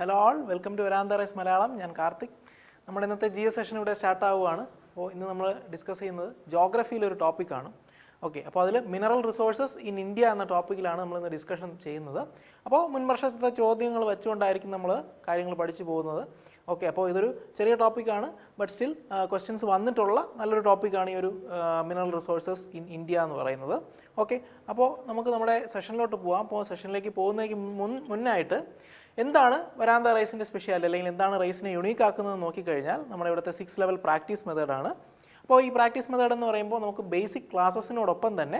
Hello all, welcome to Veranda Race Malayalam. ഞാൻ കാർത്തിക്. നമ്മുടെ ഇന്നത്തെ GS സെഷൻ ഇവിടെ സ്റ്റാർട്ട് ആവുകയാണ്. അപ്പോൾ ഇന്ന് നമ്മൾ ഡിസ്കസ് ചെയ്യുന്നത് ജോഗ്രഫിയിലൊരു ടോപ്പിക്കാണ്. ഓക്കെ, അപ്പോൾ അതിൽ മിനറൽ റിസോഴ്സസ് ഇൻ ഇന്ത്യ എന്ന ടോപ്പിക്കിലാണ് നമ്മളിന്ന് ഡിസ്കഷൻ ചെയ്യുന്നത്. അപ്പോൾ മുൻ വർഷത്തെ ചോദ്യങ്ങൾ വെച്ചുകൊണ്ടായിരിക്കും നമ്മൾ കാര്യങ്ങൾ പഠിച്ചു പോകുന്നത്. ഓക്കെ, അപ്പോൾ ഇതൊരു ചെറിയ ടോപ്പിക്കാണ്, ബട്ട് സ്റ്റിൽ ക്വസ്റ്റ്യൻസ് വന്നിട്ടുള്ള നല്ലൊരു ടോപ്പിക്കാണ് ഈ ഒരു മിനറൽ റിസോഴ്സസ് ഇൻ ഇന്ത്യ എന്ന് പറയുന്നത്. ഓക്കെ, അപ്പോൾ നമുക്ക് നമ്മുടെ സെഷനിലോട്ട് പോകാം. അപ്പോൾ സെഷനിലേക്ക് പോകുന്നതിന് മുന്നായിട്ട് എന്താണ് വരാന്ത റൈസിൻ്റെ സ്പെഷ്യാലിറ്റി, അല്ലെങ്കിൽ എന്താണ് റൈസിനെ യുണീക്ക് ആക്കുന്നത് നോക്കിക്കഴിഞ്ഞാൽ നമ്മുടെ ഇവിടുത്തെ 6 ലെവൽ പ്രാക്ടീസ് മെത്തേഡാണ്. അപ്പോൾ ഈ പ്രാക്ടീസ് മെത്തേഡ് എന്ന് പറയുമ്പോൾ നമുക്ക് ബേസിക് ക്ലാസ്സസിനോടൊപ്പം തന്നെ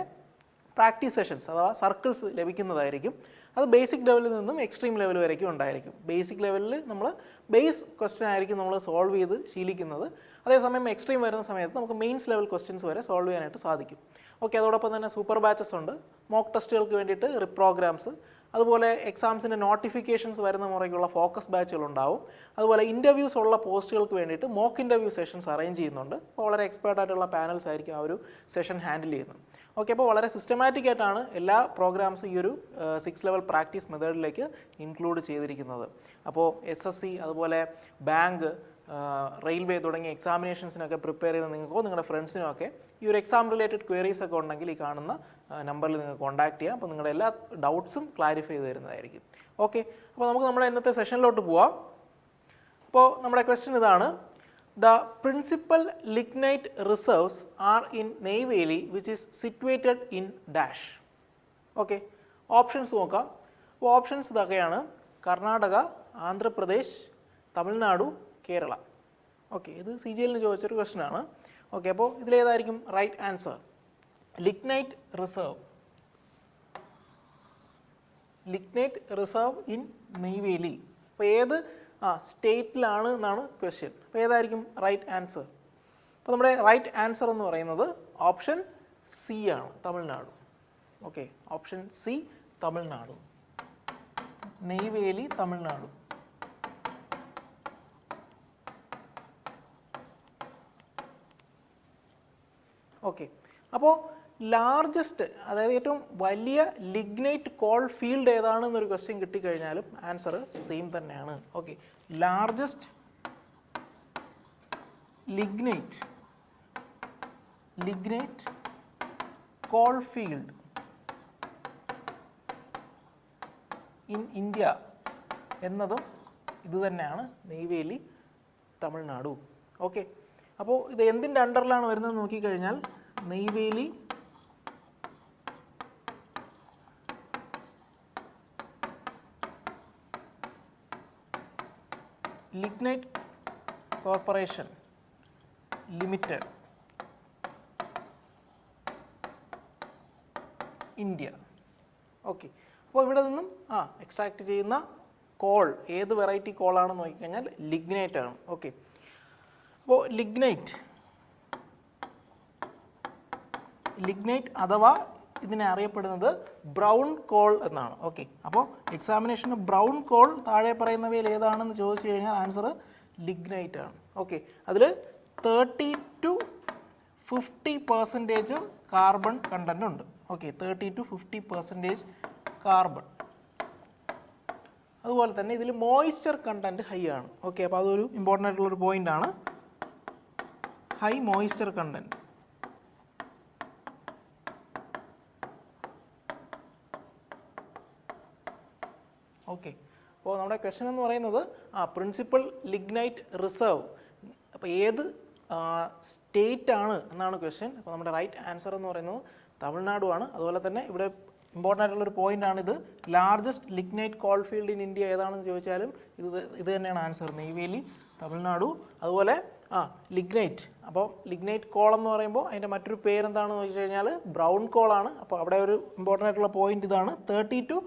പ്രാക്ടീസ് സെഷൻസ് അഥവാ സർക്കിൾസ് ലഭിക്കുന്നതായിരിക്കും. അത് ബേസിക് ലെവലിൽ നിന്നും എക്സ്ട്രീം ലെവൽ വരയ്ക്കും ഉണ്ടായിരിക്കും. ബേസിക് ലെവലിൽ നമ്മൾ ബേസ് ക്വസ്റ്റ്യൻ ആയിരിക്കും നമ്മൾ സോൾവ് ചെയ്ത് ശീലിക്കുന്നത്. അതേസമയം എക്സ്ട്രീം വരുന്ന സമയത്ത് നമുക്ക് മെയിൻസ് ലെവൽ ക്വസ്റ്റ്യൻസ് വരെ സോൾവ് ചെയ്യാനായിട്ട് സാധിക്കും. ഓക്കെ, അതോടൊപ്പം തന്നെ സൂപ്പർ ബാച്ചസ് ഉണ്ട്, മോക്ക് ടെസ്റ്റുകൾക്ക് വേണ്ടിയിട്ട് റിപ്രോഗ്രാംസ്, അതുപോലെ എക്സാംസിൻ്റെ നോട്ടിഫിക്കേഷൻസ് വരുന്ന മുറയ്ക്കുള്ള ഫോക്കസ് ബാച്ചുകളുണ്ടാവും. അതുപോലെ ഇൻ്റർവ്യൂസ് ഉള്ള പോസ്റ്റുകൾക്ക് വേണ്ടിയിട്ട് മോക്ക് ഇൻ്റർവ്യൂ സെഷൻസ് അറേഞ്ച് ചെയ്യുന്നുണ്ട്. അപ്പോൾ വളരെ എക്സ്പേർട്ട് ആയിട്ടുള്ള പാനൽസ് ആയിരിക്കും ആ ഒരു സെഷൻ ഹാൻഡിൽ ചെയ്യുന്നത്. ഓക്കെ, അപ്പോൾ വളരെ സിസ്റ്റമാറ്റിക് ആയിട്ടാണ് എല്ലാ പ്രോഗ്രാംസും ഈ ഒരു 6 ലെവൽ പ്രാക്ടീസ് മെത്തേഡിലേക്ക് ഇൻക്ലൂഡ് ചെയ്തിരിക്കുന്നത്. അപ്പോൾ SSC, അതുപോലെ ബാങ്ക്, റെയിൽവേ തുടങ്ങിയ എക്സാമിനേഷൻസിനൊക്കെ പ്രിപ്പയർ ചെയ്ത് നിങ്ങൾക്കോ നിങ്ങളുടെ ഫ്രണ്ട്സിനോ ഒക്കെ ഈ ഒരു എക്സാം റിലേറ്റഡ് ക്വയറീസ് ഒക്കെ ഉണ്ടെങ്കിൽ ഈ കാണുന്ന നമ്പറിൽ നിങ്ങൾക്ക് കോൺടാക്ട് ചെയ്യാം. അപ്പോൾ നിങ്ങളുടെ എല്ലാ ഡൗട്ട്സും ക്ലാരിഫൈ ചെയ്ത് തരുന്നതായിരിക്കും. ഓക്കെ, അപ്പോൾ നമുക്ക് നമ്മുടെ ഇന്നത്തെ സെഷനിലോട്ട് പോവാം. അപ്പോൾ നമ്മുടെ ക്വസ്റ്റ്യൻ ഇതാണ്: the principal lignite reserves are in Neyveli which is situated in dash. Okay, options നോക്കാം. അപ്പോൾ ഓപ്ഷൻസ് ഇതൊക്കെയാണ്: കർണാടക, ആന്ധ്രാപ്രദേശ്, തമിഴ്നാടു, കേരള. ഓക്കെ, ഇത് CGL-ന് ചോദിച്ചൊരു ക്വസ്റ്റ്യനാണ്. ഓക്കെ, അപ്പോൾ ഇതിലേതായിരിക്കും right answer? Lignite reserve in Neyveli. അപ്പോൾ ഏത് സ്റ്റേറ്റിലാണ് എന്നാണ് ക്വസ്റ്റ്യൻ. അപ്പോൾ ഏതായിരിക്കും റൈറ്റ് ആൻസർ? അപ്പോൾ നമ്മുടെ റൈറ്റ് ആൻസർ എന്ന് പറയുന്നത് ഓപ്ഷൻ C ആണ്, Tamil Nadu. Okay, option C, Tamil Nadu. Neyveli, Tamil Nadu. Okay, അപ്പോൾ ലാർജസ്റ്റ്, അതായത് ഏറ്റവും വലിയ ലിഗ്നൈറ്റ് കോൾ ഫീൽഡ് ഏതാണെന്നൊരു ക്വസ്റ്റ്യൻ കിട്ടിക്കഴിഞ്ഞാലും ആൻസർ സെയിം തന്നെയാണ്. Okay, largest lignite coal field in India എന്നതും ഇത് തന്നെയാണ്, നെയ്വേലി, തമിഴ്നാടു. ഓക്കെ, അപ്പോൾ ഇത് എന്തിൻ്റെ അണ്ടറിലാണ് വരുന്നത് നോക്കിക്കഴിഞ്ഞാൽ Neyveli lignite corporation limited, India. Okay, അപ്പോൾ ഇവിടെ നിന്നും എക്സ്ട്രാക്ട് ചെയ്യുന്ന കോൾ ഏത് വെറൈറ്റി കോളാണെന്ന് നോക്കിക്കഴിഞ്ഞാൽ ലിഗ്നൈറ്റ് ആണ്. ഓക്കെ, അപ്പോൾ ലിഗ്നൈറ്റ് അഥവാ ഇതിനെ അറിയപ്പെടുന്നത് ബ്രൗൺ കോൾ എന്നാണ്. ഓക്കെ, അപ്പോൾ എക്സാമിനേഷന് ബ്രൗൺ കോൾ താഴെ പറയുന്നവയിൽ ഏതാണെന്ന് ചോദിച്ചു കഴിഞ്ഞാൽ ആൻസർ ലിഗ്നൈറ്റ് ആണ്. ഓക്കെ, അതിൽ 30 to 50% കാർബൺ കണ്ടന്റ് ഉണ്ട്. Okay, 30 to 50% carbon. അതുപോലെ തന്നെ ഇതിൽ മോയ്സ്ചർ കണ്ടന്റ് ഹൈ ആണ്. ഓക്കെ, അപ്പോൾ അതൊരു ഇമ്പോർട്ടൻ്റ് ആയിട്ടുള്ളൊരു പോയിന്റ് ആണ്, ഹൈ മോയ്സ്ചർ കണ്ടന്റ്. ഓക്കെ, അപ്പോൾ നമ്മുടെ ക്വസ്റ്റ്യൻ എന്ന് പറയുന്നത് പ്രിൻസിപ്പൽ ലിഗ്നൈറ്റ് റിസർവ്, അപ്പോൾ ഏത് സ്റ്റേറ്റ് ആണ് എന്നാണ് ക്വസ്റ്റ്യൻ. അപ്പോൾ നമ്മുടെ റൈറ്റ് ആൻസർ എന്ന് പറയുന്നത് തമിഴ്നാടു ആണ്. അതുപോലെ തന്നെ ഇവിടെ ഇമ്പോർട്ടൻ്റ് ആയിട്ടുള്ളൊരു പോയിന്റ് ആണ്, ഇത് largest lignite coal field in India ഏതാണെന്ന് ചോദിച്ചാലും ഇത് തന്നെയാണ് ആൻസർ, നെയ്വേലി, തമിഴ്നാടു. അതുപോലെ ലിഗ്നൈറ്റ്, അപ്പോൾ ലിഗ്നൈറ്റ് കോൾ എന്ന് പറയുമ്പോൾ അതിൻ്റെ മറ്റൊരു പേരെന്താണെന്ന് ചോദിച്ചു കഴിഞ്ഞാൽ ബ്രൗൺ കോളാണ്. അപ്പോൾ അവിടെ ഒരു ഇമ്പോർട്ടൻ്റ് ആയിട്ടുള്ള പോയിന്റ് ഇതാണ്, 30 to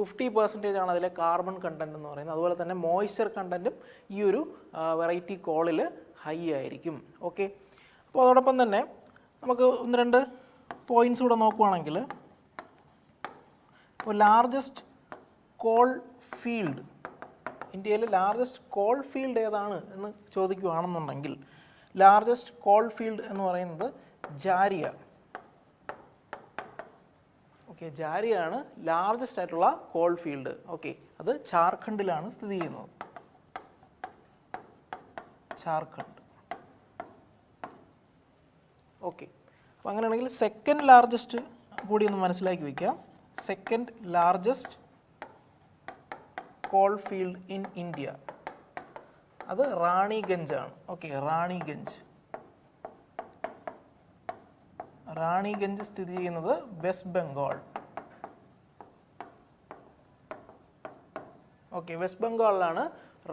50% ആണ് അതിലെ കാർബൺ കണ്ടന്റ് എന്ന് പറയുന്നത്. അതുപോലെ തന്നെ മോയ്സ്ചർ കണ്ടന്റും ഈ ഒരു വെറൈറ്റി കോളിൽ ഹൈ ആയിരിക്കും. ഓക്കെ, അപ്പോൾ അതോടൊപ്പം തന്നെ നമുക്ക് 1-2 പോയിന്റ്സ് കൂടെ നോക്കുവാണെങ്കിൽ, ഇപ്പോൾ ലാർജസ്റ്റ് കോൾ ഫീൽഡ്, ഇന്ത്യയിൽ ലാർജസ്റ്റ് കോൾ ഫീൽഡ് ഏതാണ് എന്ന് ചോദിക്കുകയാണെന്നുണ്ടെങ്കിൽ ലാർജസ്റ്റ് കോൾ ഫീൽഡ് എന്ന് പറയുന്നത് ജാരിയ. ഓക്കെ, ജാരിയാണ് ലാർജസ്റ്റ് ആയിട്ടുള്ള കോൾ ഫീൽഡ്. ഓക്കെ, അത് ജാർഖണ്ഡിലാണ് സ്ഥിതി ചെയ്യുന്നത്. ജാർഖണ്ഡ്. ഓക്കെ, അപ്പോൾ അങ്ങനെയാണെങ്കിൽ സെക്കൻഡ് ലാർജസ്റ്റ് കൂടി ഒന്ന് മനസ്സിലാക്കി വയ്ക്കാം. Second largest coal field in India അത് റാണിഗഞ്ച് ആണ്. ഓക്കെ, റാണിഗഞ്ച് സ്ഥിതി ചെയ്യുന്നത് വെസ്റ്റ് ബംഗാൾ. ഓക്കെ, വെസ്റ്റ് ബംഗാളിലാണ്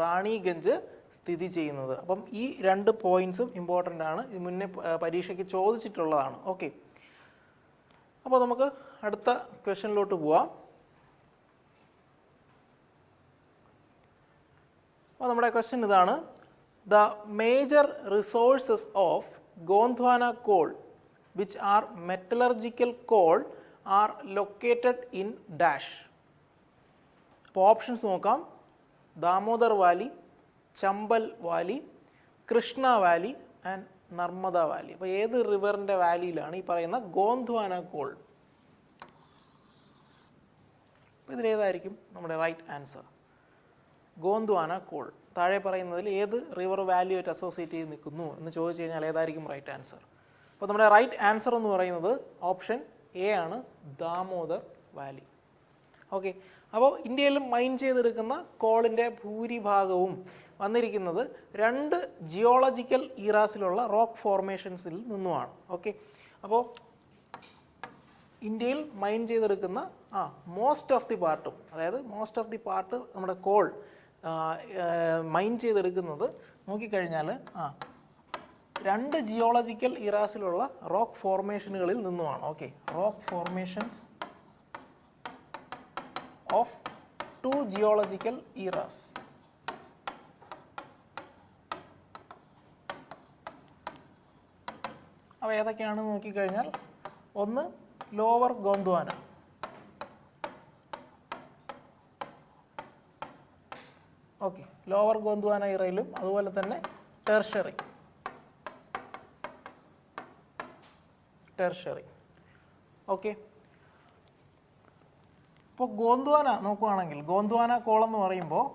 റാണിഗഞ്ച് സ്ഥിതി ചെയ്യുന്നത്. അപ്പം ഈ 2 പോയിന്റ്സും ഇമ്പോർട്ടൻ്റ് ആണ്, ഇത് മുന്നേ പരീക്ഷയ്ക്ക് ചോദിച്ചിട്ടുള്ളതാണ്. ഓക്കെ, അപ്പോൾ നമുക്ക് അടുത്ത ക്വസ്റ്റ്യനിലോട്ട് പോവാം. അപ്പോൾ നമ്മുടെ ക്വസ്റ്റ്യൻ ഇതാണ്: the major resources of Gondwana call which are metallurgical call are located in dash. അപ്പോൾ ഓപ്ഷൻസ് നോക്കാം: Damodar Valley, Chambal Valley, Krishna Valley and Narmada Valley. അപ്പോൾ ഏത് റിവറിൻ്റെ വാലിയിലാണ് ഈ പറയുന്ന ഗോണ്ട്വാന കോൾ? അപ്പോൾ ഇതിലേതായിരിക്കും നമ്മുടെ റൈറ്റ് ആൻസർ? ഗോണ്ട്വാന കോൾ താഴെ പറയുന്നതിൽ ഏത് റിവർ വാലിയുമായിട്ട് അസോസിയേറ്റ് ചെയ്ത് നിൽക്കുന്നു എന്ന് ചോദിച്ചു കഴിഞ്ഞാൽ ഏതായിരിക്കും റൈറ്റ് ആൻസർ? അപ്പോൾ നമ്മുടെ റൈറ്റ് ആൻസർ എന്ന് പറയുന്നത് ഓപ്ഷൻ എ ആണ്, ദാമോദർ വാലി. ഓക്കെ, അപ്പോൾ ഇന്ത്യയിൽ മൈൻ ചെയ്തെടുക്കുന്ന കോളിൻ്റെ ഭൂരിഭാഗവും വന്നിരിക്കുന്നത് 2 ജിയോളജിക്കൽ ഈറാസിലുള്ള റോക്ക് ഫോർമേഷൻസിൽ നിന്നുമാണ്. ഓക്കെ, അപ്പോൾ ഇന്ത്യയിൽ മൈൻ ചെയ്തെടുക്കുന്ന മോസ്റ്റ് ഓഫ് ദി പാർട്ടും, അതായത് മോസ്റ്റ് ഓഫ് ദി പാർട്ട് നമ്മുടെ കോൾ മൈൻ ചെയ്തെടുക്കുന്നത് നോക്കിക്കഴിഞ്ഞാൽ 2 ജിയോളജിക്കൽ ഇറാസിലുള്ള റോക്ക് ഫോർമേഷനുകളിൽ നിന്നുമാണ്. Okay, rock formations of 2 geological eras. അവ ഏതൊക്കെയാണെന്ന് നോക്കിക്കഴിഞ്ഞാൽ, ഒന്ന് lower Gondwana, okay, lower Gondwana ഇറയിലും അതുപോലെ തന്നെ ടെർഷറി. ഓക്കെ, ഇപ്പോൾ ഗോണ്ട്വാന നോക്കുകയാണെങ്കിൽ, ഗോണ്ട്വാന കോളം എന്ന് പറയുമ്പോൾ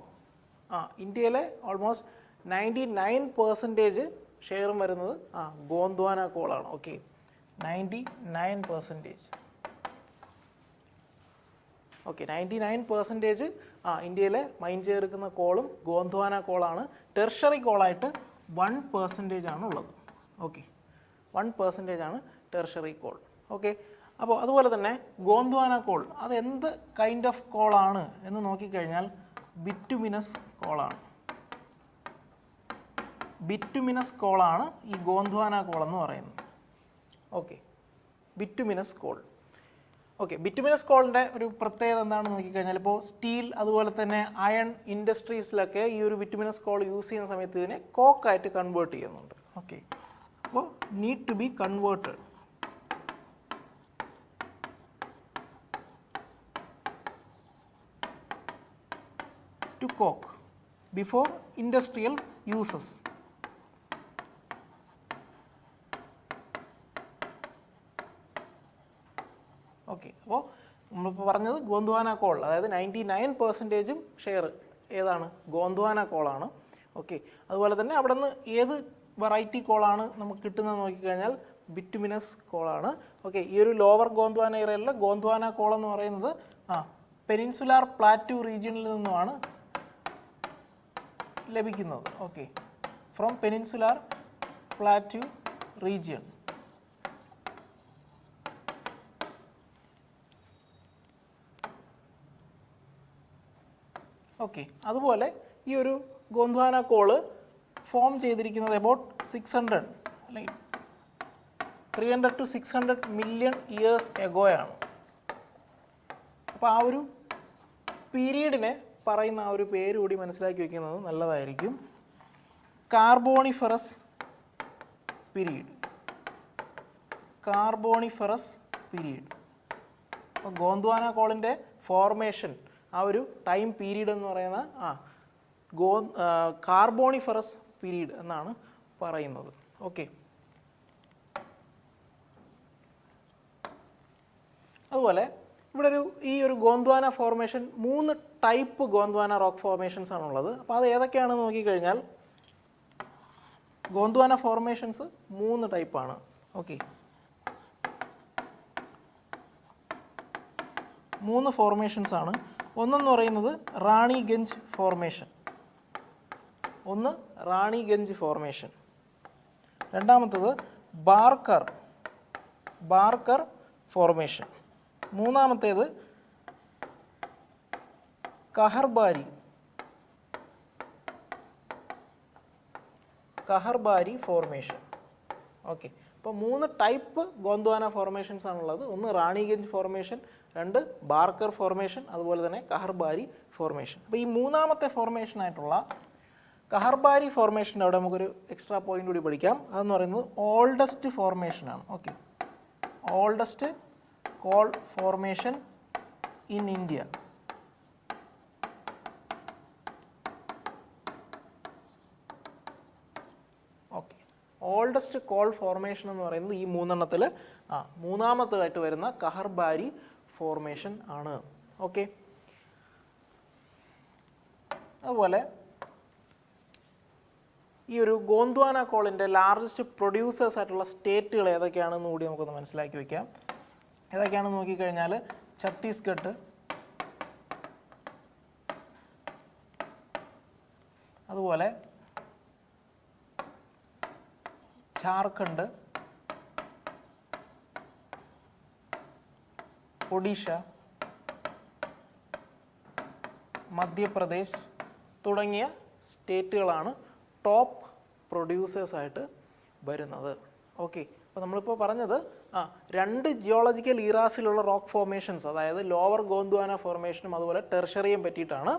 ഇന്ത്യയിലെ ഓൾമോസ്റ്റ് 99% ഷെയറും വരുന്നത് ഗോണ്ട്വാന കോളാണ്. ഓക്കെ, 99%. ഓക്കെ, 99% ഇന്ത്യയിലെ മൈൻ ചെയ്തെടുക്കുന്ന കോളും ഗോണ്ട്വാന കോളാണ്. ടെർഷറി കോളായിട്ട് 1% ആണുള്ളത്. ഓക്കെ, 1% ആണ് ടെർഷറി കോൾ. ഓക്കെ, അപ്പോൾ അതുപോലെ തന്നെ ഗോണ്ട്വാന കോൾ അത് എന്ത് കൈൻഡ് ഓഫ് കോളാണ് എന്ന് നോക്കിക്കഴിഞ്ഞാൽ ബിറ്റുമിനസ് കോളാണ്. ബിറ്റുമിനസ് കോളാണ് ഈ ഗോണ്ട്വാന കോൾ എന്ന് പറയുന്നത്. Okay, bituminous coal. Okay, bituminous കോളിൻ്റെ ഒരു പ്രത്യേകത എന്താണെന്ന് നോക്കിക്കഴിഞ്ഞാൽ, ഇപ്പോൾ സ്റ്റീൽ അതുപോലെ തന്നെ അയൺ ഇൻഡസ്ട്രീസിലൊക്കെ ഈ ഒരു ബിറ്റുമിനസ് കോൾ യൂസ് ചെയ്യുന്ന സമയത്ത് ഇതിനെ കോക്കായിട്ട് കൺവേർട്ട് ചെയ്യുന്നുണ്ട്. ഓക്കെ, അപ്പോൾ need to be converted to coke before industrial uses. Okay, അപ്പോൾ നമ്മളിപ്പോൾ പറഞ്ഞത് ഗോണ്ട്വാന കോൾ, അതായത് 99% ഷെയർ ഏതാണ്? ഗോണ്ട്വാന കോളാണ്. ഓക്കെ, അതുപോലെ തന്നെ അവിടെ നിന്ന് ഏത് വെറൈറ്റി കോളാണ് നമുക്ക് കിട്ടുന്നത് നോക്കിക്കഴിഞ്ഞാൽ ബിറ്റുമിനസ് കോളാണ്. ഓക്കെ, ഈ ഒരു ലോവർ ഗോണ്ട്വാന ഏരിയയിലെ ഗോണ്ട്വാന കോൾ എന്ന് പറയുന്നത് പെനിൻസുലാർ പ്ലാറ്റു റീജിയനിൽ നിന്നുമാണ് ലഭിക്കുന്നത്. Okay, from peninsular പ്ലാറ്റു region. Okay, അതുപോലെ ഈ ഒരു ഗോണ്ട്വാന കോള് ഫോം ചെയ്തിരിക്കുന്നത് അബൌട്ട് 600 അല്ലെങ്കിൽ 300 to 600 മില്യൺ ഇയേഴ്സ് എഗോയാണ്. അപ്പോൾ ആ ഒരു പീരീഡിനെ പറയുന്ന ആ ഒരു പേര് കൂടി മനസ്സിലാക്കി വയ്ക്കുന്നത് നല്ലതായിരിക്കും. Carboniferous period. Carboniferous period. അപ്പോൾ ഗോണ്ട്വാന കോളിൻ്റെ ഫോർമേഷൻ ആ ഒരു ടൈം പീരീഡ് എന്ന് പറയുന്ന കാർബോണിഫറസ് പീരീഡ് എന്നാണ് പറയുന്നത്. ഓക്കെ, അതുപോലെ ഇവിടെ ഈ ഒരു Gondwana formation 3 type Gondwana rock formations ആണുള്ളത്. അപ്പോൾ അത് ഏതൊക്കെയാണെന്ന് നോക്കിക്കഴിഞ്ഞാൽ ഗോണ്ട്വാന ഫോർമേഷൻസ് 3 ടൈപ്പാണ്. ഓക്കെ, 3 ഫോർമേഷൻസ് ആണ്. ഒന്നെന്ന് പറയുന്നത് റാണിഗഞ്ച് ഫോർമേഷൻ, രണ്ടാമത്തത് ബാർക്കർ ഫോർമേഷൻ, മൂന്നാമത്തേത് കഹർബാരി ഫോർമേഷൻ. ഓക്കെ, അപ്പോൾ 3 ടൈപ്പ് ഗോണ്ട്വാന ഫോർമേഷൻസ് ആണുള്ളത്. ഒന്ന് റാണിഗഞ്ച് ഫോർമേഷൻ, 2 ബാർക്കർ ഫോർമേഷൻ, അതുപോലെ തന്നെ കഹർബാരി ഫോർമേഷൻ. അപ്പോൾ ഈ മൂന്നാമത്തെ ഫോർമേഷനായിട്ടുള്ള കഹർബാരി ഫോർമേഷൻ്റെ അവിടെ നമുക്കൊരു എക്സ്ട്രാ പോയിന്റ് കൂടി പഠിക്കാം. അതെന്ന് പറയുന്നത് ഓൾഡസ്റ്റ് ഫോർമേഷനാണ്. Okay, oldest coal formation in India. Okay, oldest coal formation എന്ന് പറയുന്നത് ഈ 3 മൂന്നാമത്തേതായിട്ട് വരുന്ന കഹർബാരി ഫോർമേഷൻ ആണ്. ഓക്കെ, അതുപോലെ ഈ ഒരു ഗോണ്ട്വാന കോളിൻ്റെ ലാർജസ്റ്റ് പ്രൊഡ്യൂസേഴ്സ് ആയിട്ടുള്ള സ്റ്റേറ്റുകൾ ഏതൊക്കെയാണെന്ന് കൂടി നമുക്കൊന്ന് മനസ്സിലാക്കി വയ്ക്കാം. ഏതൊക്കെയാണെന്ന് നോക്കിക്കഴിഞ്ഞാൽ ഛത്തീസ്ഗഡ്, അതുപോലെ ജാർഖണ്ഡ്, ഒഡീഷ, മധ്യപ്രദേശ് തുടങ്ങിയ സ്റ്റേറ്റുകളാണ് ടോപ്പ് പ്രൊഡ്യൂസേഴ്സായിട്ട് വരുന്നത്. ഓക്കെ, അപ്പോൾ നമ്മളിപ്പോൾ പറഞ്ഞത് 2 ജിയോളജിക്കൽ ഈറാസിലുള്ള റോക്ക് ഫോർമേഷൻസ്, അതായത് ലോവർ ഗോണ്ട്വാന ഫോർമേഷനും അതുപോലെ ടെർഷറിയും പറ്റിയിട്ടാണ്.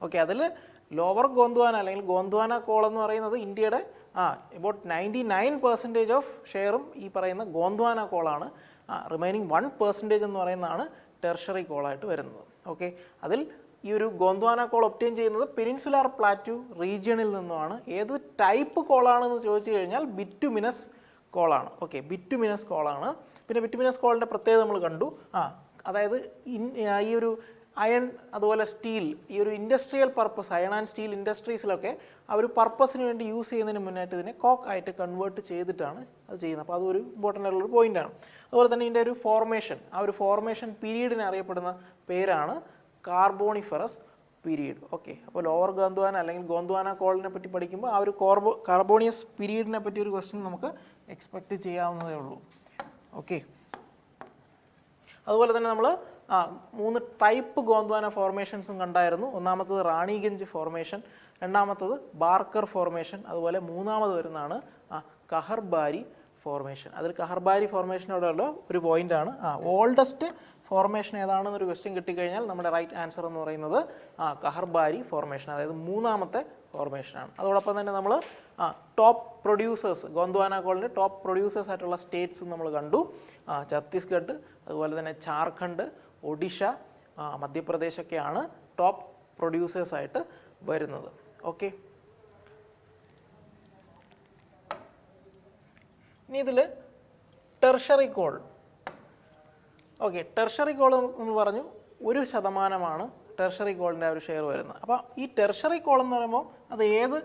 ഓക്കെ, അതിൽ ലോവർ ഗോണ്ട്വാന അല്ലെങ്കിൽ ഗോണ്ട്വാന കോൾ എന്ന് പറയുന്നത് ഇന്ത്യയുടെ എബൌട്ട് 99% ഓഫ് ഷെയറും ഈ പറയുന്ന ഗോണ്ട്വാന കോളാണ്. റിമൈനിങ് 1% എന്ന് പറയുന്നതാണ് ടെർഷറി കോളായിട്ട് വരുന്നത്. ഓക്കെ, അതിൽ ഈ ഒരു ഗോണ്ട്വാന കോൾ ഒബ്റ്റെയിൻ ചെയ്യുന്നത് പെനിൻസുലാർ പ്ലാറ്റു റീജിയണിൽ നിന്നുമാണ്. ഏത് ടൈപ്പ് കോളാണെന്ന് ചോദിച്ചു കഴിഞ്ഞാൽ ബിറ്റുമിനസ് കോളാണ്. ഓക്കെ, ബിറ്റുമിനസ് കോളാണ്. പിന്നെ ബിറ്റുമിനസ് കോളിൻ്റെ പ്രത്യേകത നമ്മൾ കണ്ടു. അതായത് ഈ ഒരു അയൺ അതുപോലെ സ്റ്റീൽ, ഈ ഒരു industrial purpose, iron and steel ഇൻഡസ്ട്രീസിലൊക്കെ ആ ഒരു പർപ്പസിന് വേണ്ടി യൂസ് ചെയ്യുന്നതിന് മുന്നായിട്ട് ഇതിനെ കോക്ക് ആയിട്ട് കൺവേർട്ട് ചെയ്തിട്ടാണ് അത് ചെയ്യുന്നത്. അപ്പോൾ അതൊരു ഇമ്പോർട്ടൻ്റ് ആയിട്ടുള്ളൊരു പോയിൻ്റാണ്. അതുപോലെ തന്നെ ഇതിൻ്റെ ഒരു ഫോർമേഷൻ, ആ ഒരു ഫോർമേഷൻ പീരീഡിനെ അറിയപ്പെടുന്ന പേരാണ് കാർബോണിഫറസ് പീരീഡ്. ഓക്കെ, അപ്പോൾ ലോവർ ഗോണ്ട്വാന അല്ലെങ്കിൽ ഗോണ്ട്വാന കോളിനെ പറ്റി പഠിക്കുമ്പോൾ ആ ഒരു കാർബോണിയസ് പീരീഡിനെ പറ്റി ഒരു ക്വസ്റ്റ്യൻ നമുക്ക് എക്സ്പെക്റ്റ് ചെയ്യാവുന്നതേ ഉള്ളൂ. ഓക്കെ, അതുപോലെ തന്നെ നമ്മൾ 3 ടൈപ്പ് ഗോണ്ട്വാന ഫോർമേഷൻസും കണ്ടായിരുന്നു. ഒന്നാമത്തത് റാണിഗഞ്ച് ഫോർമേഷൻ, രണ്ടാമത്തത് ബാർക്കർ ഫോർമേഷൻ, അതുപോലെ മൂന്നാമത് വരുന്നതാണ് കഹർബാരി ഫോർമേഷൻ. അതിൽ കഹർബാരി ഫോർമേഷനോടുള്ള ഒരു പോയിൻ്റാണ് ഓൾഡസ്റ്റ് ഫോർമേഷൻ ഏതാണെന്നൊരു ക്വസ്റ്റ്യൻ കിട്ടിക്കഴിഞ്ഞാൽ നമ്മുടെ റൈറ്റ് ആൻസർ എന്ന് പറയുന്നത് കഹർബാരി ഫോർമേഷൻ, അതായത് മൂന്നാമത്തെ ഫോർമേഷനാണ്. അതോടൊപ്പം തന്നെ നമ്മൾ ടോപ്പ് പ്രൊഡ്യൂസേഴ്സ്, ഗോണ്ട്വാന കോളിൻ്റെ ടോപ്പ് പ്രൊഡ്യൂസേഴ്സ് ആയിട്ടുള്ള സ്റ്റേറ്റ്സ് നമ്മൾ കണ്ടു. ഛത്തീസ്ഗഡ്, അതുപോലെ തന്നെ ജാർഖണ്ഡ്, ഒഡീഷ, മധ്യപ്രദേശൊക്കെയാണ് ടോപ്പ് പ്രൊഡ്യൂസേഴ്സായിട്ട് വരുന്നത്. ഓക്കെ, ഇനി ഇതിൽ tertiary coal. Okay, tertiary coal നമ്മൾ പറഞ്ഞു 1% ടെർഷറി കോളിൻ്റെ ആ ഒരു ഷെയർ വരുന്നത്. അപ്പോൾ ഈ ടെർഷറി കോൾ എന്ന് പറയുമ്പോൾ അത് ഏത്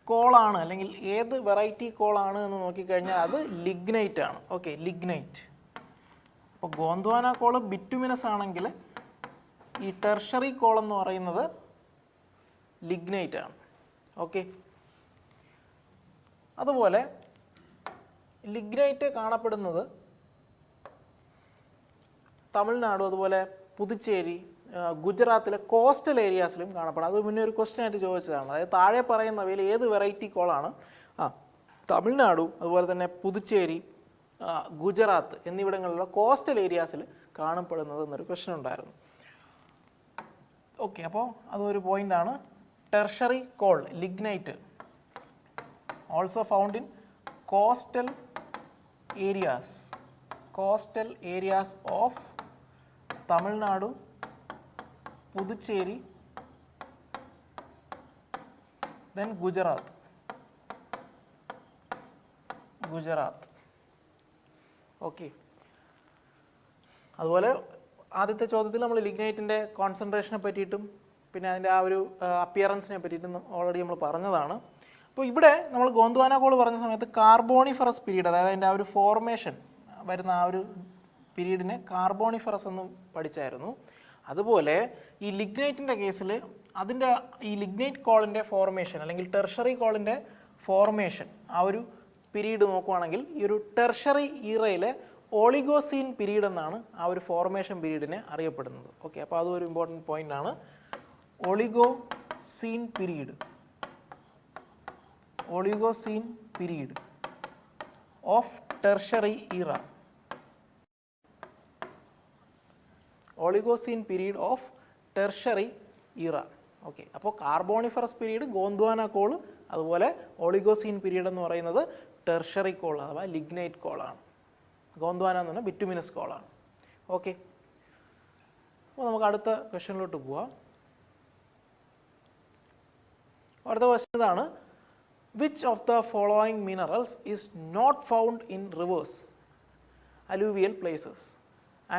കോളാണ് അല്ലെങ്കിൽ ഏത് വെറൈറ്റി കോളാണ് എന്ന് നോക്കിക്കഴിഞ്ഞാൽ അത് ലിഗ്നൈറ്റ് ആണ്. Okay, lignite. അപ്പോൾ ഗോണ്ട്വാന കോൾ ബിറ്റുമിനസ് ആണെങ്കിൽ ഈ ടെർഷറി കോൾ എന്ന് പറയുന്നത് ലിഗ്നൈറ്റ് ആണ്. ഓക്കെ, അതുപോലെ ലിഗ്നൈറ്റ് കാണപ്പെടുന്നത് തമിഴ്നാട്, അതുപോലെ പുതുച്ചേരി, ഗുജറാത്തിലെ കോസ്റ്റൽ ഏരിയാസിലും കാണപ്പെടാം. അത് മുന്നേ ഒരു ക്വസ്റ്റ്യൻ ആയിട്ട് ചോദിച്ചതാണ്. അതായത് താഴെ പറയുന്നവയിൽ ഏത് വെറൈറ്റി കോളാണ് തമിഴ്നാടും അതുപോലെ തന്നെ പുതുച്ചേരി, ഗുജറാത്ത് എന്നിവിടങ്ങളിലുള്ള കോസ്റ്റൽ ഏരിയാസിൽ കാണപ്പെടുന്നത് എന്നൊരു ക്വസ്റ്റ്യൻ ഉണ്ടായിരുന്നു. ഓക്കെ, അപ്പോൾ അതൊരു പോയിൻ്റാണ്. Tertiary call lignite also found in coastal areas of Tamil Nadu, Puducherry, then Gujarat. Okay, അതുപോലെ ആദ്യത്തെ ചോദ്യത്തിൽ നമ്മൾ ലിഗ്നൈറ്റിൻ്റെ കോൺസെൻട്രേഷനെ പറ്റിയിട്ടും പിന്നെ അതിൻ്റെ ആ ഒരു അപ്പിയറൻസിനെ പറ്റിയിട്ടും ഓൾറെഡി നമ്മൾ പറഞ്ഞതാണ്. അപ്പോൾ ഇവിടെ നമ്മൾ ഗോണ്ട്വാന കോൾ പറഞ്ഞ സമയത്ത് കാർബോണിഫറസ് പീരീഡ്, അതായത് അതിൻ്റെ ആ ഒരു ഫോർമേഷൻ വരുന്ന ആ ഒരു പീരീഡിനെ കാർബോണിഫറസ് എന്ന് പഠിച്ചായിരുന്നു. അതുപോലെ ഈ ലിഗ്നൈറ്റിൻ്റെ കേസിൽ അതിൻ്റെ ഈ ലിഗ്നൈറ്റ് കോളിൻ്റെ ഫോർമേഷൻ അല്ലെങ്കിൽ ടെർഷറി കോളിൻ്റെ ഫോർമേഷൻ ആ ഒരു പീരീഡ് നോക്കുവാണെങ്കിൽ ഈ ഒരു ടെർഷറി ഈറയിലെ ഓളിഗോസീൻ പീരീഡ് എന്നാണ് ആ ഒരു ഫോർമേഷൻ പീരീഡിനെ അറിയപ്പെടുന്നത്. ഓക്കെ, അപ്പോൾ അതും ഒരു ഇമ്പോർട്ടൻറ്റ് പോയിന്റ് ആണ്. Oligocene period of tertiary era. Oligocene period of tertiary era. Okay, അപ്പോൾ കാർബോണിഫറസ് പീരീഡ് ഗോണ്ട്വാന കോൾ, അതുപോലെ ഓളിഗോസീൻ പീരീഡ് എന്ന് പറയുന്നത് ടെർഷറി കോൾ അഥവാ ലിഗ്നൈറ്റ് കോളാണ്. ഗോണ്ട്വാന എന്ന് പറഞ്ഞാൽ ബിറ്റുമിനസ് കോളാണ്. ഓക്കെ, അപ്പോൾ നമുക്ക് അടുത്ത ക്വസ്റ്റ്യനിലോട്ട് പോവാം. അടുത്ത ക്വസ്റ്റ്യൻ ഇതാണ്: which of the following minerals is not found in rivers, alluvial places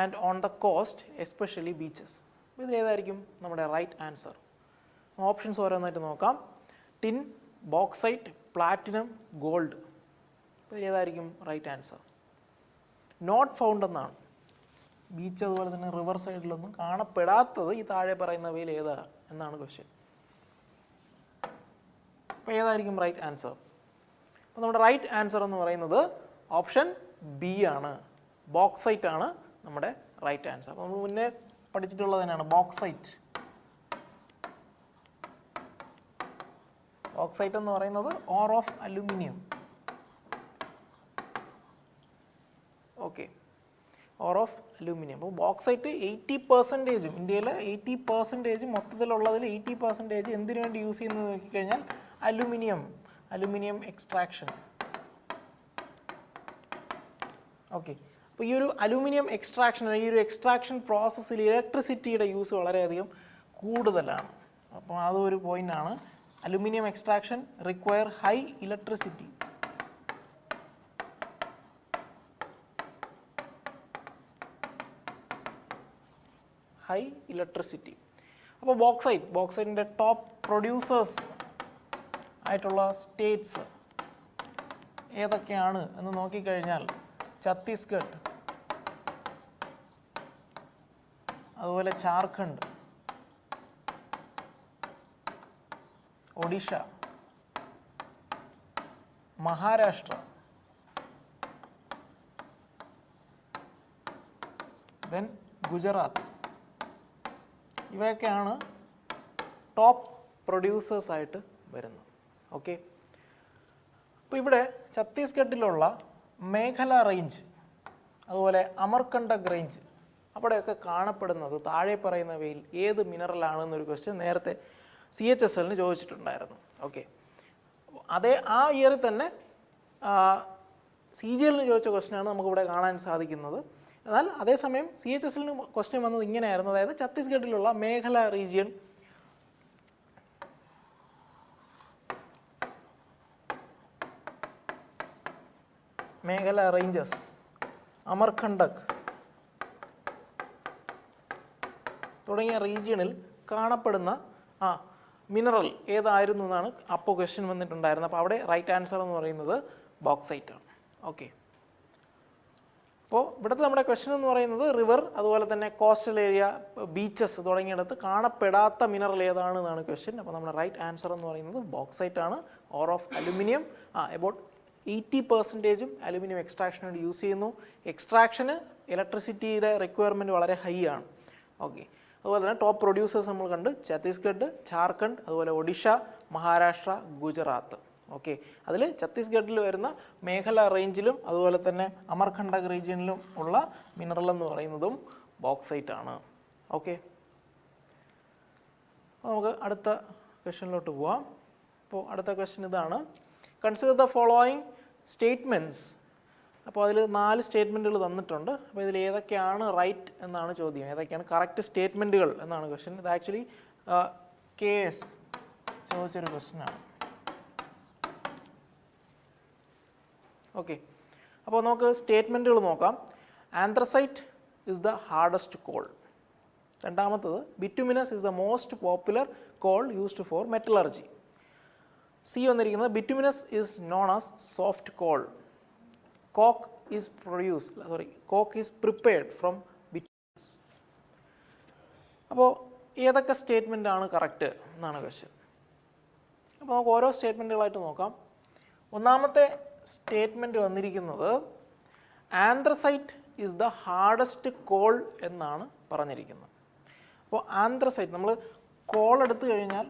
and on the coast especially beaches? ഇതിലേതായിരിക്കും നമ്മുടെ റൈറ്റ് ആൻസർ? ഓപ്ഷൻസ് ഓരോന്നായിട്ട് നോക്കാം. Tin, bauxite, platinum, gold. ഇതിലേതായിരിക്കും റൈറ്റ് ആൻസർ? നോട്ട് ഫൗണ്ട് എന്നാണ്. ബീച്ച് അതുപോലെ തന്നെ river സൈഡിലൊന്നും കാണപ്പെടാത്തത് ഈ താഴെ പറയുന്നവയിൽ ഏതാ എന്നാണ് ക്വസ്റ്റ്യൻ. അപ്പോൾ ഏതായിരിക്കും റൈറ്റ് ആൻസർ? അപ്പോൾ നമ്മുടെ റൈറ്റ് ആൻസർ എന്ന് പറയുന്നത് ഓപ്ഷൻ ബി ആണ്. ബോക്സൈറ്റ് ആണ് നമ്മുടെ റൈറ്റ് ആൻസർ. അപ്പോൾ നമ്മൾ മുന്നേ പഠിച്ചിട്ടുള്ളത് തന്നെയാണ് ബോക്സൈറ്റ്. ബോക്സൈറ്റ് എന്ന് പറയുന്നത് or of aluminium. Okay, or of aluminium. അപ്പോൾ ബോക്സൈറ്റ് 80% ഇന്ത്യയിലെ 80% മൊത്തത്തിലുള്ളതിൽ 80% എന്തിനു വേണ്ടി യൂസ് ചെയ്യുന്നത് നോക്കിക്കഴിഞ്ഞാൽ അലുമിനിയം എക്സ്ട്രാക്ഷൻ. ഓക്കെ, അപ്പോൾ ഈ ഒരു അലൂമിനിയം എക്സ്ട്രാക്ഷൻ, ഈ ഒരു എക്സ്ട്രാക്ഷൻ പ്രോസസ്സിൽ ഇലക്ട്രിസിറ്റിയുടെ യൂസ് വളരെയധികം കൂടുതലാണ്. അപ്പോൾ അതൊരു പോയിൻ്റാണ്. Aluminium extraction require high electricity. High electricity. അപ്പോൾ ബോക്സൈറ്റിൻ്റെ ടോപ്പ് പ്രൊഡ്യൂസേഴ്സ് ആയിട്ടുള്ള സ്റ്റേറ്റ്സ് ഏതൊക്കെയാണ് എന്ന് നോക്കിക്കഴിഞ്ഞാൽ ഛത്തീസ്ഗഡ്, അതുപോലെ ജാർഖണ്ഡ്, ഒഡീഷ, മഹാരാഷ്ട്ര, ദെൻ ഗുജറാത്ത്. ഇവയൊക്കെയാണ് ടോപ്പ് പ്രൊഡ്യൂസേഴ്സായിട്ട് വരുന്നത്. ഓക്കെ, അപ്പോൾ ഇവിടെ ഛത്തീസ്ഗഡിലുള്ള മേഘല റേഞ്ച്, അതുപോലെ അമർകണ്ടക് റേഞ്ച്, അവിടെയൊക്കെ കാണപ്പെടുന്നത് താഴെ പറയുന്നവയിൽ ഏത് മിനറലാണെന്നൊരു ക്വസ്റ്റ്യൻ നേരത്തെ CHSL ചോദിച്ചിട്ടുണ്ടായിരുന്നു. ഓക്കെ, ആ ഇയറിൽ തന്നെ CGL ചോദിച്ച ക്വസ്റ്റ്യനാണ് നമുക്കിവിടെ കാണാൻ സാധിക്കുന്നത്. എന്നാൽ അതേസമയം CHSL ക്വസ്റ്റ്യൻ വന്നത് ഇങ്ങനെയായിരുന്നു, അതായത് ഛത്തീസ്ഗഡിലുള്ള മേഘല റീജിയൻ മേഘല റേഞ്ചസ്, അമർകണ്ടക് തുടങ്ങിയ റീജിയണിൽ കാണപ്പെടുന്ന മിനറൽ ഏതായിരുന്നു എന്നാണ് അപ്പോൾ ക്വസ്റ്റ്യൻ വന്നിട്ടുണ്ടായിരുന്നത്. അപ്പോൾ അവിടെ റൈറ്റ് ആൻസർ എന്ന് പറയുന്നത് ബോക്സൈറ്റ് ആണ്. ഓക്കെ, അപ്പോൾ ഇവിടുത്തെ നമ്മുടെ ക്വസ്റ്റ്യൻ എന്ന് പറയുന്നത് റിവർ, അതുപോലെ തന്നെ കോസ്റ്റൽ ഏരിയ, ബീച്ചസ് തുടങ്ങിയിടത്ത് കാണപ്പെടാത്ത മിനറൽ ഏതാണ് എന്നാണ് ക്വസ്റ്റ്യൻ. അപ്പോൾ നമ്മുടെ റൈറ്റ് ആൻസർ എന്ന് പറയുന്നത് ബോക്സൈറ്റ് ആണ്. Ore of aluminium. About 80% aluminium എക്സ്ട്രാക്ഷന് വേണ്ടി യൂസ് ചെയ്യുന്നു. എക്സ്ട്രാക്ഷന് ഇലക്ട്രിസിറ്റിയുടെ റിക്വയർമെൻറ്റ് വളരെ ഹൈ ആണ്. ഓക്കെ, അതുപോലെ തന്നെ ടോപ്പ് പ്രൊഡ്യൂസേഴ്സ് നമ്മൾ കണ്ട് ഛത്തീസ്ഗഡ്, ജാർഖണ്ഡ്, അതുപോലെ ഒഡീഷ, മഹാരാഷ്ട്ര, ഗുജറാത്ത്. ഓക്കെ, അതിൽ ഛത്തീസ്ഗഡിൽ വരുന്ന മേഘല റേഞ്ചിലും അതുപോലെ തന്നെ അമർകണ്ടക് റീജിയനിലും ഉള്ള മിനറൽ എന്ന് പറയുന്നതും ബോക്സൈറ്റ് ആണ്. ഓക്കെ, അപ്പോൾ നമുക്ക് അടുത്ത ക്വസ്റ്റ്യനിലോട്ട് പോവാം. അപ്പോൾ അടുത്ത ക്വസ്റ്റ്യൻ ഇതാണ്: കൺസിഡർ ദ ഫോളോയിങ് സ്റ്റേറ്റ്മെൻറ്റ്സ്. അപ്പോൾ അതിൽ 4 സ്റ്റേറ്റ്മെൻറ്റുകൾ തന്നിട്ടുണ്ട്. അപ്പോൾ ഇതിൽ ഏതൊക്കെയാണ് റൈറ്റ് എന്നാണ് ചോദ്യം, ഏതൊക്കെയാണ് കറക്റ്റ് സ്റ്റേറ്റ്മെൻറ്റുകൾ എന്നാണ് ക്വസ്റ്റ്യൻ. ഇത് ആക്ച്വലി KS ചോദിച്ചൊരു ക്വസ്റ്റ്യനാണ്. ഓക്കെ, അപ്പോൾ നമുക്ക് സ്റ്റേറ്റ്മെൻറ്റുകൾ നോക്കാം. Anthracite is the hardest coal. രണ്ടാമത്തത് bituminous is the most popular coal used for metallurgy. C വന്നിരിക്കുന്നത് bituminous is known as soft coal. Coke is coke is prepared from bituminous. അപ്പോൾ ഏതൊക്കെ സ്റ്റേറ്റ്മെൻ്റ് ആണ് കറക്റ്റ് എന്നാണ് ക്വസ്റ്റ്യൻ. അപ്പോൾ നമുക്ക് ഓരോ സ്റ്റേറ്റ്മെൻറ്റുകളായിട്ട് നോക്കാം. ഒന്നാമത്തെ സ്റ്റേറ്റ്മെൻറ്റ് വന്നിരിക്കുന്നത് anthracite is the hardest coal എന്നാണ് പറഞ്ഞിരിക്കുന്നത്. അപ്പോൾ ആന്ത്രസൈറ്റ് നമ്മൾ കോൾ എടുത്തു കഴിഞ്ഞാൽ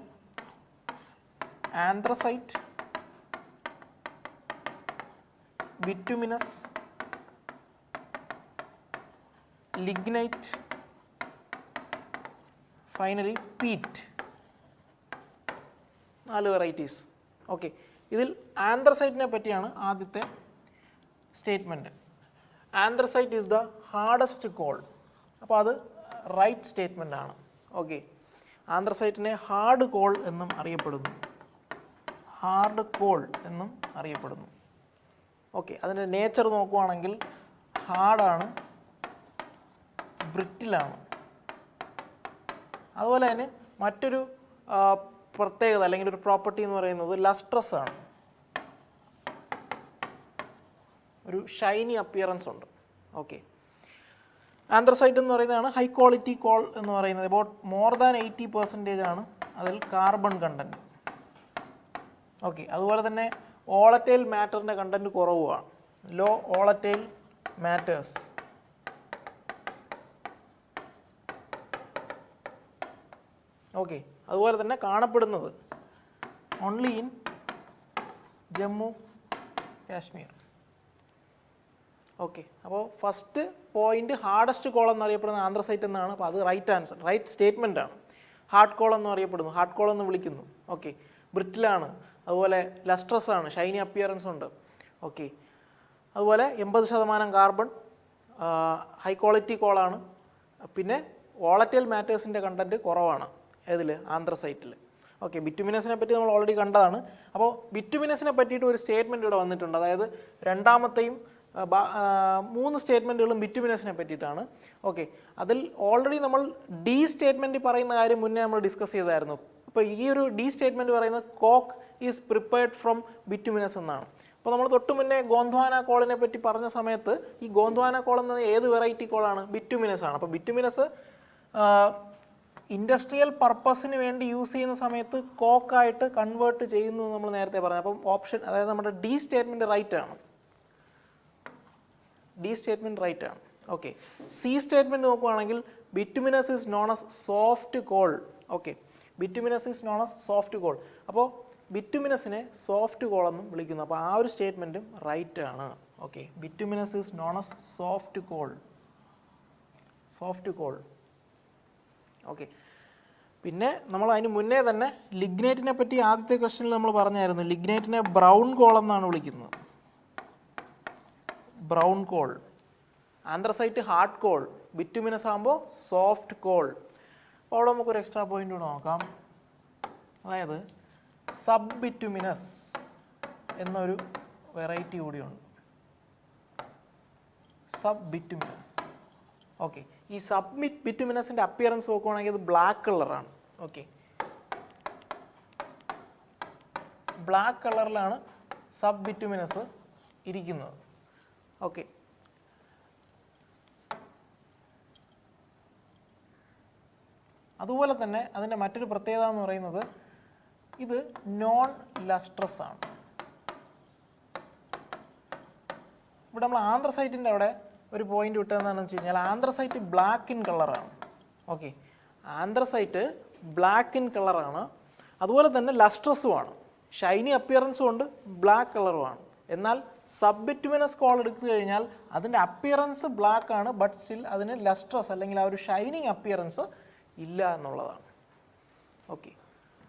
anthracite, bituminous, lignite, finally peat, 4 varieties. Okay, ഇതിൽ ആന്ത്രസൈറ്റിനെ പറ്റിയാണ് ആദ്യത്തെ statement. Anthracite is the hardest coal. അപ്പോൾ അത് റൈറ്റ് സ്റ്റേറ്റ്മെൻ്റ് ആണ്. ഓക്കെ, ആന്ത്രസൈറ്റിനെ ഹാർഡ് കോൾ എന്നും അറിയപ്പെടുന്നു. ഹാർഡ് കോൾ എന്നും അറിയപ്പെടുന്നു. ഓക്കെ, അതിൻ്റെ നേച്ചർ നോക്കുവാണെങ്കിൽ ഹാർഡാണ്, ബ്രിറ്റിലാണ്. അതുപോലെ തന്നെ മറ്റൊരു പ്രത്യേകത അല്ലെങ്കിൽ ഒരു പ്രോപ്പർട്ടി എന്ന് പറയുന്നത് ലസ്ട്രസ് ആണ്. ഒരു ഷൈനി അപ്പിയറൻസ് ഉണ്ട്. ഓക്കെ, ആന്ത്രസൈറ്റ് എന്ന് പറയുന്നതാണ് ഹൈ ക്വാളിറ്റി കോൾ എന്ന് പറയുന്നത്. അബൌട്ട് മോർ ദാൻ 80% ആണ് അതിൽ കാർബൺ കണ്ടൻറ്റ്. ഓക്കെ, അതുപോലെ തന്നെ ഓളറ്റൈൽ മാറ്ററിൻ്റെ കണ്ടൻറ്റ് കുറവുമാണ്, ലോ ഓളറ്റൈൽ മാറ്റേഴ്സ്. ഓക്കെ, അതുപോലെ തന്നെ കാണപ്പെടുന്നത് only in Jammu Kashmir. Okay, അപ്പോൾ ഫസ്റ്റ് പോയിന്റ് ഹാർഡസ്റ്റ് കോൾ എന്നറിയപ്പെടുന്ന ആന്ത്രസൈറ്റ് എന്നാണ്. അപ്പോൾ അത് റൈറ്റ് ആൻസർ, റൈറ്റ് സ്റ്റേറ്റ്മെൻ്റ് ആണ്. ഹാർഡ് കോൾ എന്ന് അറിയപ്പെടുന്നു, ഹാർഡ് കോൾ എന്ന് വിളിക്കുന്നു. ഓക്കെ, ബ്രിറ്റിലാണ്, അതുപോലെ ലസ്ട്രസ് ആണ്, ഷൈനി അപ്പിയറൻസ് ഉണ്ട്. ഓക്കെ, അതുപോലെ 80% കാർബൺ, ഹൈ ക്വാളിറ്റി കോളാണ്. പിന്നെ വോളറ്റൈൽ മാറ്റേഴ്സിൻ്റെ കണ്ടൻറ്റ് കുറവാണ് ഏതിൽ, ആന്ത്രസൈറ്റിൽ. ഓക്കെ, ബിറ്റുമിനസിനെ പറ്റി നമ്മൾ ഓൾറെഡി കണ്ടതാണ്. അപ്പോൾ ബിറ്റുമിനസിനെ പറ്റിയിട്ട് ഒരു സ്റ്റേറ്റ്മെൻറ്റ് ഇവിടെ വന്നിട്ടുണ്ട്. അതായത് രണ്ടാമത്തെയും 3 സ്റ്റേറ്റ്മെൻറ്റുകളും ബിറ്റുമിനസിനെ പറ്റിയിട്ടാണ്. ഓക്കെ, അതിൽ ഓൾറെഡി നമ്മൾ ഡി സ്റ്റേറ്റ്മെൻറ്റ് പറയുന്ന കാര്യം മുന്നേ നമ്മൾ ഡിസ്കസ് ചെയ്തായിരുന്നു. അപ്പോൾ ഈ ഒരു ഡി സ്റ്റേറ്റ്മെൻറ്റ് പറയുന്നത് coke is prepared from bituminous എന്നാണ്. അപ്പോൾ നമ്മൾ തൊട്ട് മുന്നേ ഗോന്ദ്വാന കോളിനെ പറ്റി പറഞ്ഞ സമയത്ത് ഈ ഗോന്ദ്വാന കോൾ എന്നത് ഏത് വെറൈറ്റി കോളാണ്, ബിറ്റുമിനസ് ആണ്. അപ്പോൾ ബിറ്റുമിനസ് ഇൻഡസ്ട്രിയൽ പർപ്പസിന് വേണ്ടി യൂസ് ചെയ്യുന്ന സമയത്ത് കോക്കായിട്ട് കൺവേർട്ട് ചെയ്യുന്നു നമ്മൾ നേരത്തെ പറഞ്ഞു. അപ്പം ഓപ്ഷൻ, അതായത് നമ്മുടെ ഡി സ്റ്റേറ്റ്മെൻറ്റ് റൈറ്റ് ആണ്. ഡി സ്റ്റേറ്റ്മെൻറ്റ് റൈറ്റ് ആണ്. ഓക്കെ, സി സ്റ്റേറ്റ്മെൻറ്റ് നോക്കുകയാണെങ്കിൽ bituminous is known as soft call. Okay, bituminous is known as soft call. അപ്പോൾ ബിറ്റുമിനസിനെ സോഫ്റ്റ് കോൾ എന്നും വിളിക്കുന്നു. അപ്പോൾ ആ ഒരു സ്റ്റേറ്റ്മെൻറ്റും റൈറ്റ് ആണ്. Okay, bituminous is known as soft call, soft call. Okay, പിന്നെ നമ്മൾ അതിന് മുന്നേ തന്നെ ലിഗ്നൈറ്റിനെ പറ്റി ആദ്യത്തെ ക്വസ്റ്റ്യനിൽ നമ്മൾ പറഞ്ഞായിരുന്നു. ലിഗ്നൈറ്റിനെ ബ്രൗൺ കോൾ എന്നാണ് വിളിക്കുന്നത്, brown call. Anthracite hard call, bituminous ആകുമ്പോൾ സോഫ്റ്റ് കോൾ. അപ്പോൾ അവിടെ നമുക്കൊരു എക്സ്ട്രാ പോയിന്റ് കൂടെ നോക്കാം. അതായത് സബ് ബിറ്റുമിനസ് എന്നൊരു വെറൈറ്റി കൂടിയുണ്ട്, സബ് ബിറ്റുമിനസ്. ഓക്കെ, ഈ സബ് ബിറ്റുമിനസിൻ്റെ അപ്പിയറൻസ് നോക്കുവാണെങ്കിൽ അത് ബ്ലാക്ക് കളറാണ്. ഓക്കെ, ബ്ലാക്ക് കളറിലാണ് സബ് ബിറ്റുമിനസ് ഇരിക്കുന്നത്. ഓക്കെ, അതുപോലെ തന്നെ അതിൻ്റെ മറ്റൊരു പ്രത്യേകത എന്ന് പറയുന്നത് ഇത് നോൺ ലസ്ട്രസ് ആണ്. ഇവിടെ നമ്മൾ ആന്ത്രസൈറ്റിൻ്റെ അവിടെ ഒരു പോയിന്റ് വിട്ടതെന്നാണെന്ന് വെച്ച് കഴിഞ്ഞാൽ ആന്ത്രസൈറ്റ് ബ്ലാക്ക് ഇൻ കളറാണ്. ഓക്കെ, ആന്ത്രസൈറ്റ് ബ്ലാക്ക് ഇൻ കളറാണ്. അതുപോലെ തന്നെ ലസ്ട്രസുമാണ്, ഷൈനി അപ്പിയറൻസും ഉണ്ട്, ബ്ലാക്ക് കളറുമാണ്. എന്നാൽ സബ് ബിറ്റുമിനസ് കോൾ എടുത്തു കഴിഞ്ഞാൽ അതിൻ്റെ അപ്പിയറൻസ് ബ്ലാക്ക് ആണ്, ബട്ട് സ്റ്റിൽ അതിന് ലസ്ട്രസ് അല്ലെങ്കിൽ ആ ഒരു ഷൈനിങ് അപ്പിയറൻസ് ഇല്ല എന്നുള്ളതാണ്. ഓക്കെ,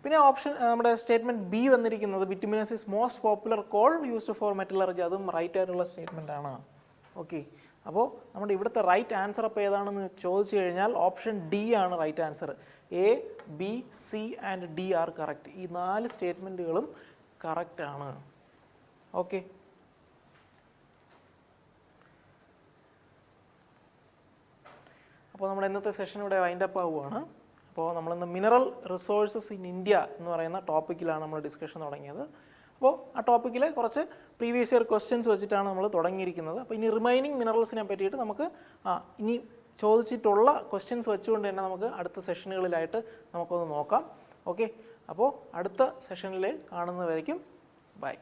പിന്നെ ഓപ്ഷൻ നമ്മുടെ സ്റ്റേറ്റ്മെൻറ്റ് ബി വന്നിരിക്കുന്നത് bituminous is most popular coal used for metallurgy. അതും റൈറ്റ് ആയിട്ടുള്ള സ്റ്റേറ്റ്മെൻ്റ് ആണ്. ഓക്കെ, അപ്പോൾ നമ്മുടെ ഇവിടുത്തെ റൈറ്റ് ആൻസർ അപ്പോൾ ഏതാണെന്ന് ചോദിച്ചു കഴിഞ്ഞാൽ ഓപ്ഷൻ ഡി ആണ് right answer. A, B, C and D are correct. ഈ 4 സ്റ്റേറ്റ്മെൻറ്റുകളും കറക്റ്റാണ്. ഓക്കെ, അപ്പോൾ നമ്മുടെ ഇന്നത്തെ സെഷൻ ഇവിടെ വൈൻഡപ്പ് ആവുകയാണ്. അപ്പോൾ നമ്മളിന്ന് മിനറൽ റിസോഴ്സസ് ഇൻ ഇന്ത്യ എന്ന് പറയുന്ന ടോപ്പിക്കിലാണ് നമ്മൾ ഡിസ്കഷൻ തുടങ്ങിയത്. അപ്പോൾ ആ ടോപ്പിക്കിൽ കുറച്ച് പ്രീവിയസ് ഇയർ ക്വസ്റ്റ്യൻസ് വെച്ചിട്ടാണ് നമ്മൾ തുടങ്ങിയിരിക്കുന്നത്. അപ്പോൾ ഇനി റിമൈനിങ് മിനറൽസിനെ പറ്റിയിട്ട് നമുക്ക് ഇനി ചോദിച്ചിട്ടുള്ള ക്വസ്റ്റ്യൻസ് വെച്ചുകൊണ്ട് തന്നെ നമുക്ക് അടുത്ത സെഷനുകളിലായിട്ട് നമുക്കൊന്ന് നോക്കാം. ഓക്കെ, അപ്പോൾ അടുത്ത സെഷനിൽ കാണുന്നവരേക്കും ബൈ.